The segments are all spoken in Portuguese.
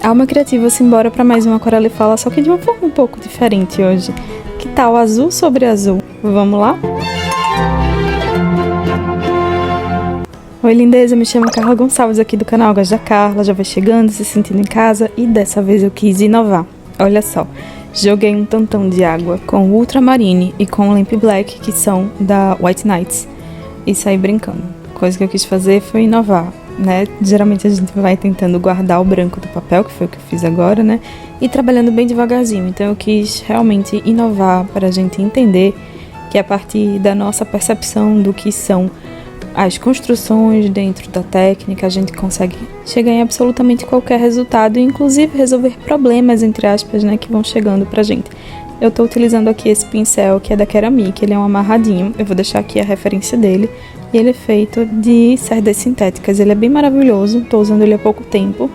Alma Criativa se embora para mais uma Aquarela e Fala, só que de uma forma um pouco diferente hoje. Que tal azul sobre azul? Vamos lá? Oi lindeza, me chamo Carla Gonçalves aqui do canal Águas da Carla, já vai chegando, se sentindo em casa e dessa vez eu quis inovar. Olha só, joguei um tantão de água com o Ultramarine e com o Lamp Black, que são da White Nights, e saí brincando. Coisa que eu quis fazer foi inovar, né? Geralmente a gente vai tentando guardar o branco do papel, que foi o que eu fiz agora, né? E trabalhando bem devagarzinho, então eu quis realmente inovar para a gente entender que a partir da nossa percepção do que são as construções dentro da técnica, a gente consegue chegar em absolutamente qualquer resultado, inclusive resolver problemas, entre aspas, né, que vão chegando pra gente. Eu tô utilizando aqui esse pincel que é da Ceramic, ele é um amarradinho, eu vou deixar aqui a referência dele, e ele é feito de cerdas sintéticas, ele é bem maravilhoso, tô usando ele há pouco tempo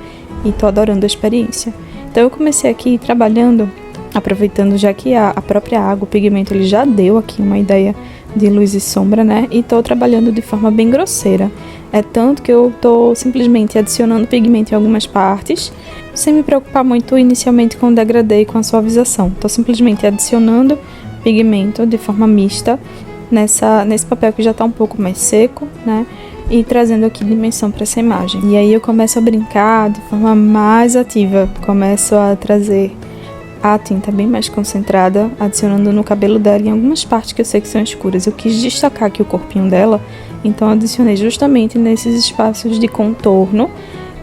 e tô adorando a experiência. Então eu comecei aqui trabalhando, aproveitando já que a própria água, o pigmento, ele já deu aqui uma ideia de luz e sombra, né? E tô trabalhando de forma bem grosseira. É tanto que eu tô simplesmente adicionando pigmento em algumas partes, sem me preocupar muito inicialmente com o degradê e com a suavização. Tô simplesmente adicionando pigmento de forma mista nesse papel que já tá um pouco mais seco, né? E trazendo aqui dimensão para essa imagem. E aí eu começo a brincar de forma mais ativa, começo a trazer a tinta bem mais concentrada, adicionando no cabelo dela em algumas partes que eu sei que são escuras. Eu quis destacar aqui o corpinho dela, então adicionei justamente nesses espaços de contorno,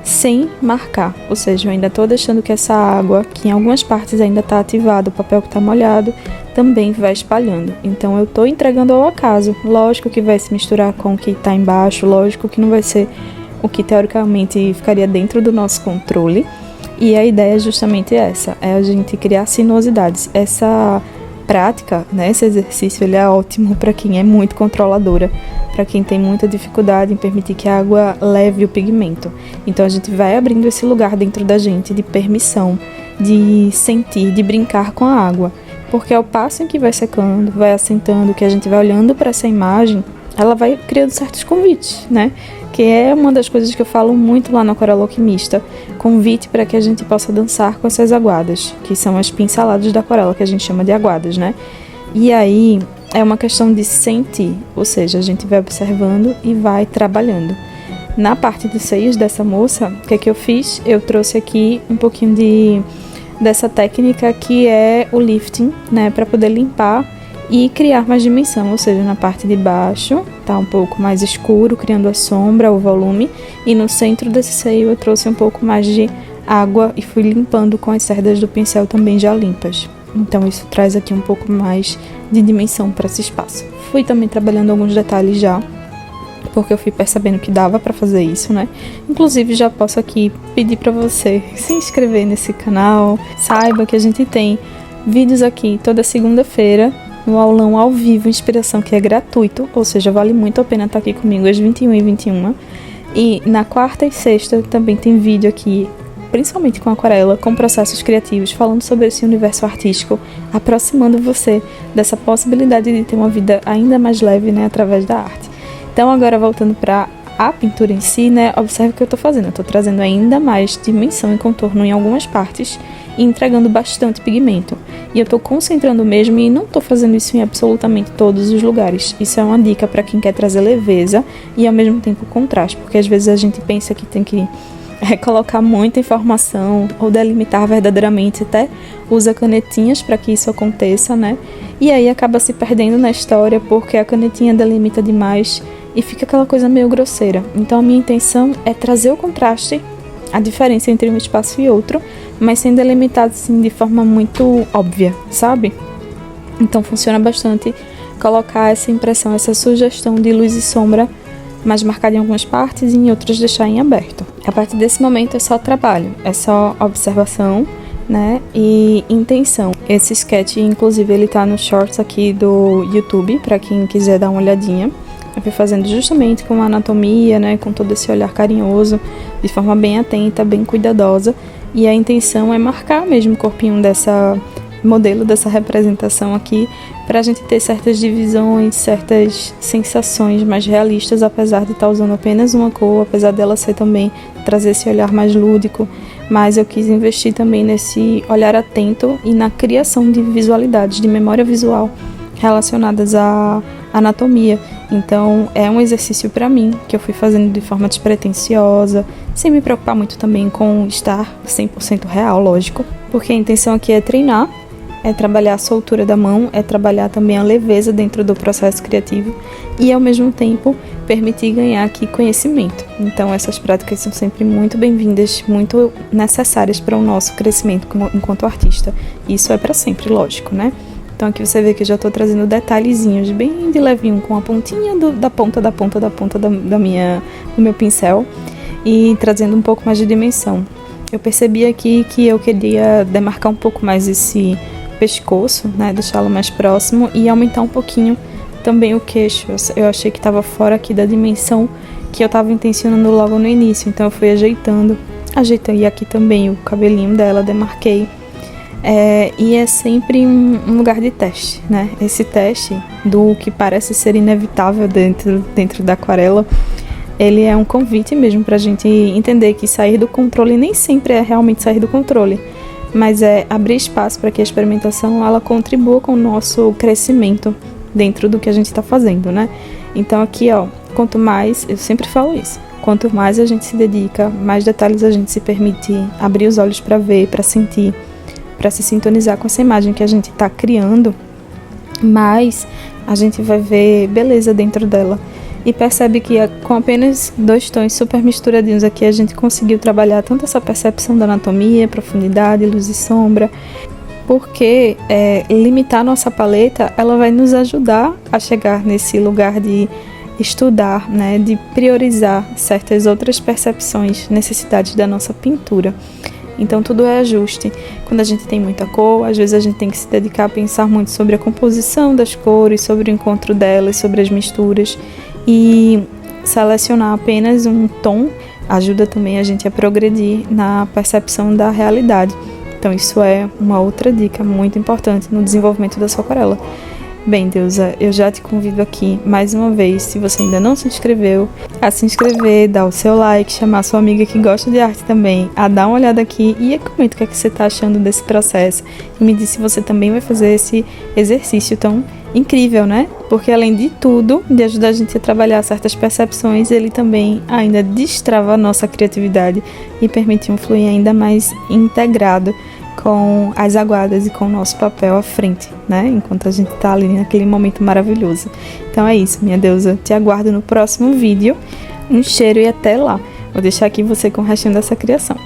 sem marcar. Ou seja, eu ainda estou deixando que essa água, que em algumas partes ainda está ativada, o papel que está molhado, também vai espalhando. Então eu estou entregando ao acaso. Lógico que vai se misturar com o que está embaixo, lógico que não vai ser o que teoricamente ficaria dentro do nosso controle. E a ideia é justamente essa, é a gente criar sinuosidades. Essa prática, né, esse exercício, ele é ótimo para quem é muito controladora, para quem tem muita dificuldade em permitir que a água leve o pigmento. Então a gente vai abrindo esse lugar dentro da gente de permissão, de sentir, de brincar com a água. Porque ao passo em que vai secando, vai assentando, que a gente vai olhando para essa imagem, ela vai criando certos convites, né? Que é uma das coisas que eu falo muito lá no Aquarela Alquimista, convite para que a gente possa dançar com essas aguadas, que são as pinceladas da aquarela, que a gente chama de aguadas, né? E aí é uma questão de sentir, ou seja, a gente vai observando e vai trabalhando. Na parte dos seios dessa moça, o que é que eu fiz? Eu trouxe aqui um pouquinho dessa técnica que é o lifting, né? Para poder limpar e criar mais dimensão, ou seja, na parte de baixo tá um pouco mais escuro, criando a sombra, o volume, e no centro desse seio eu trouxe um pouco mais de água e fui limpando com as cerdas do pincel também já limpas. Então isso traz aqui um pouco mais de dimensão para esse espaço. Fui também trabalhando alguns detalhes já, porque eu fui percebendo que dava para fazer isso, né? Inclusive já posso aqui pedir para você se inscrever nesse canal, saiba que a gente tem vídeos aqui toda segunda-feira, no aulão ao vivo, inspiração, que é gratuito, ou seja, vale muito a pena estar aqui comigo às 21h21. E na quarta e sexta também tem vídeo aqui, principalmente com aquarela, com processos criativos, falando sobre esse universo artístico, aproximando você dessa possibilidade de ter uma vida ainda mais leve, né, através da arte. Então agora voltando para a pintura em si, né, observe o que eu estou fazendo. Eu estou trazendo ainda mais dimensão e contorno em algumas partes e entregando bastante pigmento. E eu estou concentrando mesmo e não estou fazendo isso em absolutamente todos os lugares. Isso é uma dica para quem quer trazer leveza e ao mesmo tempo contraste, porque às vezes a gente pensa que tem que colocar muita informação ou delimitar verdadeiramente, até usa canetinhas para que isso aconteça, né? E aí acaba se perdendo na história porque a canetinha delimita demais e fica aquela coisa meio grosseira. Então a minha intenção é trazer o contraste, a diferença entre um espaço e outro, mas sem delimitar assim de forma muito óbvia, sabe? Então funciona bastante colocar essa impressão, essa sugestão de luz e sombra mais marcada em algumas partes e em outras deixar em aberto. A partir desse momento é só trabalho, é só observação, né, e intenção. Esse sketch, inclusive, ele tá no shorts aqui do YouTube, para quem quiser dar uma olhadinha. Eu fui fazendo justamente com a anatomia, né, com todo esse olhar carinhoso, de forma bem atenta, bem cuidadosa, e a intenção é marcar mesmo o corpinho dessa modelo, dessa representação aqui, para a gente ter certas divisões, certas sensações mais realistas, apesar de estar usando apenas uma cor, apesar dela ser também, trazer esse olhar mais lúdico, mas eu quis investir também nesse olhar atento e na criação de visualidades, de memória visual relacionadas à anatomia. Então é um exercício para mim que eu fui fazendo de forma despretensiosa, sem me preocupar muito também com estar 100% real, lógico, porque a intenção aqui é treinar, é trabalhar a soltura da mão, é trabalhar também a leveza dentro do processo criativo e, ao mesmo tempo, permitir ganhar aqui conhecimento. Então, essas práticas são sempre muito bem-vindas, muito necessárias para o nosso crescimento enquanto artista. Isso é para sempre, lógico, né? Então, aqui você vê que eu já estou trazendo detalhezinhos bem de levinho, com a pontinha da ponta do meu pincel e trazendo um pouco mais de dimensão. Eu percebi aqui que eu queria demarcar um pouco mais esse pescoço, né, deixá-lo mais próximo e aumentar um pouquinho também o queixo. Eu achei que estava fora aqui da dimensão que eu estava intencionando logo no início, então eu fui ajeitei aqui também o cabelinho dela, demarquei. E é sempre um lugar de teste, né? Esse teste do que parece ser inevitável dentro da aquarela, ele é um convite mesmo para a gente entender que sair do controle nem sempre é realmente sair do controle, mas é abrir espaço para que a experimentação ela contribua com o nosso crescimento dentro do que a gente está fazendo, né? Então aqui, ó, quanto mais, eu sempre falo isso, quanto mais a gente se dedica, mais detalhes a gente se permite abrir os olhos para ver, para sentir, para se sintonizar com essa imagem que a gente está criando, mais a gente vai ver beleza dentro dela. E percebe que com apenas 2 tons super misturadinhos aqui a gente conseguiu trabalhar tanto essa percepção da anatomia, profundidade, luz e sombra, porque limitar nossa paleta, ela vai nos ajudar a chegar nesse lugar de estudar, né, de priorizar certas outras percepções, necessidades da nossa pintura. Então tudo é ajuste. Quando a gente tem muita cor, às vezes a gente tem que se dedicar a pensar muito sobre a composição das cores, sobre o encontro delas, sobre as misturas. E selecionar apenas um tom ajuda também a gente a progredir na percepção da realidade. Então isso é uma outra dica muito importante no desenvolvimento da sua aquarela. Bem, Deusa, eu já te convido aqui mais uma vez, se você ainda não se inscreveu, a se inscrever, dar o seu like, chamar sua amiga que gosta de arte também, a dar uma olhada aqui e comenta o que você está achando desse processo. E me diz se você também vai fazer esse exercício tão incrível, né? Porque além de tudo, de ajudar a gente a trabalhar certas percepções, ele também ainda destrava a nossa criatividade e permite um fluir ainda mais integrado com as aguadas e com o nosso papel à frente, né? Enquanto a gente tá ali naquele momento maravilhoso. Então é isso, minha deusa. Te aguardo no próximo vídeo. Um cheiro e até lá. Vou deixar aqui você com o restinho dessa criação.